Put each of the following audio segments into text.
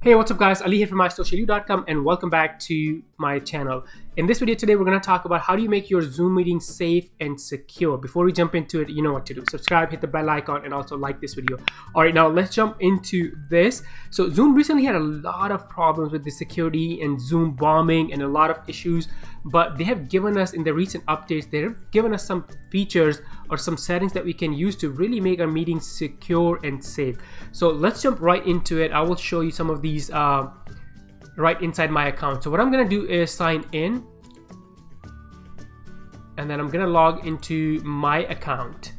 Hey, what's up guys, Ali here from mysocialyou.com and welcome back to my channel. In this video today, we're going to talk about how do you make your Zoom meetings safe and secure. Before we jump into it, you know what to do. Subscribe, hit the bell icon, and also like this video. All right, now let's jump into this. So Zoom recently had a lot of problems with the security and Zoom bombing and a lot of issues, but they have given us in the recent updates, they have given us some features or some settings that we can use to really make our meetings secure and safe. So let's jump right into it. I will show you some of these right inside my account. So what I'm gonna do is sign in, and then I'm gonna log into my account.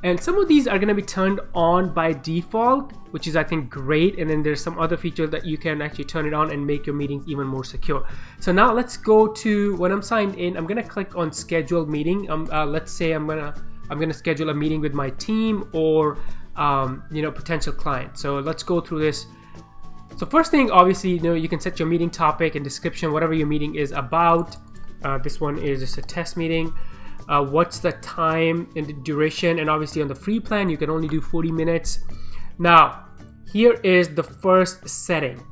And some of these are gonna be turned on by default, which is I think great. And then there's some other features that you can actually turn it on and make your meetings even more secure. So now let's go to, when I'm signed in, I'm gonna click on schedule meeting. Let's say I'm gonna schedule a meeting with my team or potential client. So let's go through this. So first thing, obviously, you can set your meeting topic and description, whatever your meeting is about. This one is just a test meeting. What's the time and the duration? And obviously on the free plan, you can only do 40 minutes. Now, here is the first setting.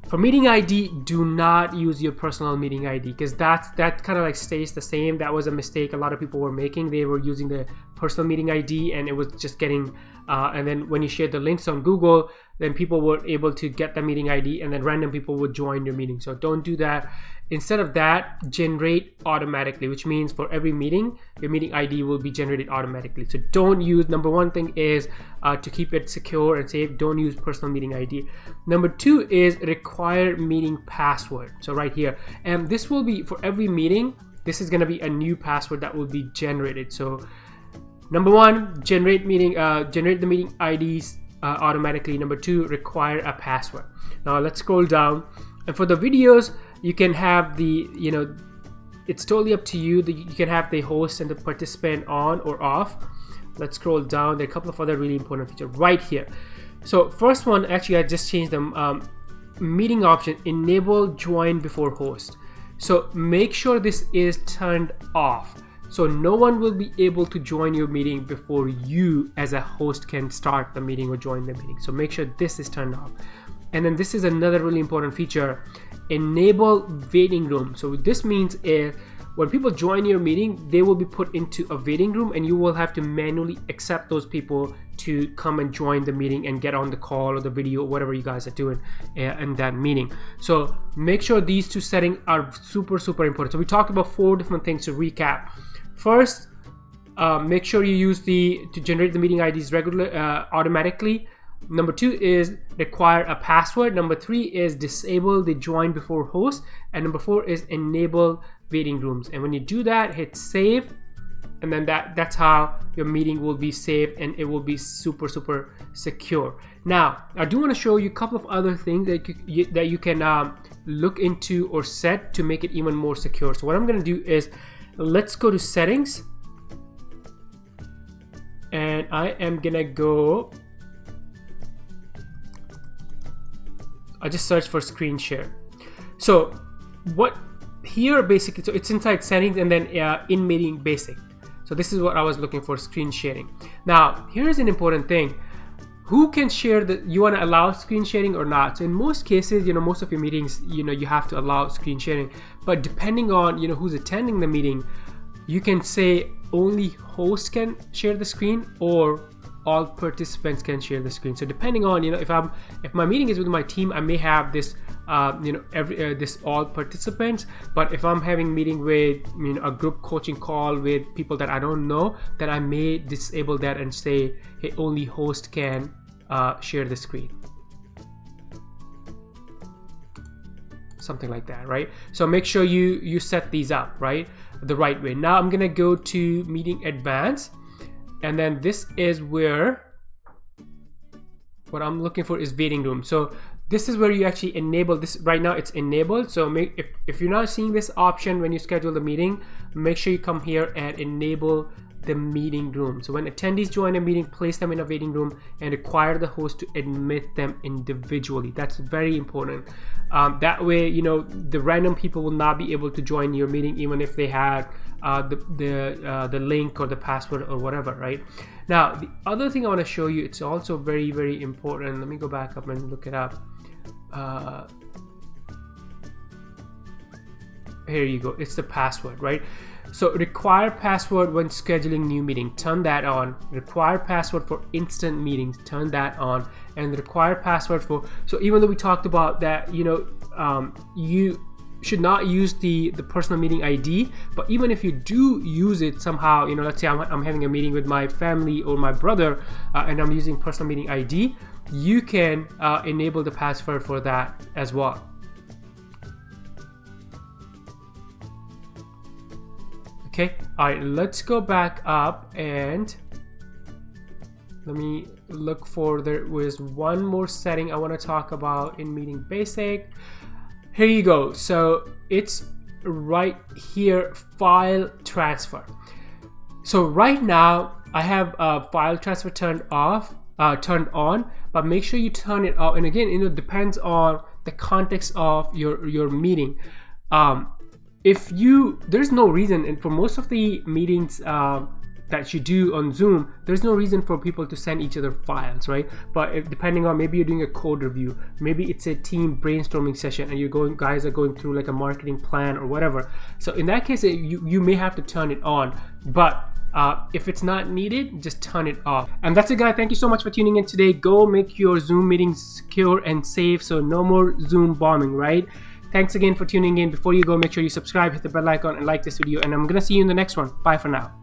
For meeting ID, do not use your personal meeting ID because that kind of like stays the same. That was a mistake a lot of people were making. They were using the personal meeting ID and it was just getting, and then when you shared the links on Google, then people were able to get the meeting ID and then random people would join your meeting. So don't do that. Instead of that, generate automatically, which means for every meeting, your meeting ID will be generated automatically. So don't use, number one thing is to keep it secure and safe, don't use personal meeting ID. Number two is require meeting password. So right here, and this will be for every meeting, this is gonna be a new password that will be generated. So number one, generate the meeting IDs automatically. Number two, require a password. Now let's scroll down, and for the videos, you can have the, it's totally up to you. You can have the host and the participant on or off. Let's scroll down. There are a couple of other really important features right here. So first one, actually, I just changed them. Meeting option, enable join before host. So make sure this is turned off. So no one will be able to join your meeting before you as a host can start the meeting or join the meeting. So make sure this is turned off. And then this is another really important feature, enable waiting room. So what this means is when people join your meeting, they will be put into a waiting room and you will have to manually accept those people to come and join the meeting and get on the call or the video or whatever you guys are doing in that meeting. So make sure these two settings are super, super important. So we talked about 4 different things to recap. First, make sure you use to generate the meeting IDs automatically. Number 2 is require a password. Number 3 is disable the join before host. And number 4 is enable waiting rooms. And when you do that, hit save. And then that's how your meeting will be safe and it will be super, super secure. Now, I do want to show you a couple of other things that you can look into or set to make it even more secure. So what I'm going to do is, let's go to settings. And I am going to go, I just search for screen share. So what here basically, so it's inside settings and then in meeting basic. So this is what I was looking for, screen sharing. Now here's an important thing. Who can share you want to allow screen sharing or not? So in most cases, most of your meetings, you have to allow screen sharing, but depending on, who's attending the meeting, you can say only host can share the screen or all participants can share the screen. So depending on, if my meeting is with my team, I may have this, this all participants. But if I'm having meeting with, a group coaching call with people that I don't know, then I may disable that and say, hey, only host can share the screen. Something like that, right? So make sure you set these up, right, the right way. Now I'm gonna go to meeting advanced. And then this is where what I'm looking for is waiting room. So this is where you actually enable this. Right now it's enabled. So if you're not seeing this option when you schedule the meeting, make sure you come here and enable the meeting room. So when attendees join a meeting, place them in a waiting room and require the host to admit them individually. That's very important. That way, you know, the random people will not be able to join your meeting even if they had the link or the password or whatever, right? Now, the other thing I want to show you, it's also very, very important. Let me go back up and look it up. Here you go. It's the password, right? So require password when scheduling new meeting, turn that on. Require password for instant meetings, turn that on. And require password for, so even though we talked about that, you know, you should not use the personal meeting ID, but even if you do use it somehow, you know, let's say I'm having a meeting with my family or my brother and I'm using personal meeting ID, you can enable the password for that as well. Okay, all right, let's go back up and let me look for, there was one more setting I want to talk about in Meeting Basic. Here you go. So it's right here, file transfer. So right now I have file transfer turned on, but make sure you turn it off. And again, it depends on the context of your meeting. If there's no reason, and for most of the meetings that you do on Zoom, there's no reason for people to send each other files, right? But depending on, maybe you're doing a code review, maybe it's a team brainstorming session and guys are going through like a marketing plan or whatever. So in that case, you may have to turn it on, but if it's not needed, just turn it off. And that's it, guys. Thank you so much for tuning in today. Go make your Zoom meetings secure and safe, so no more Zoom bombing, right? Thanks again for tuning in. Before you go, make sure you subscribe, hit the bell icon, and like this video. And I'm gonna see you in the next one. Bye for now.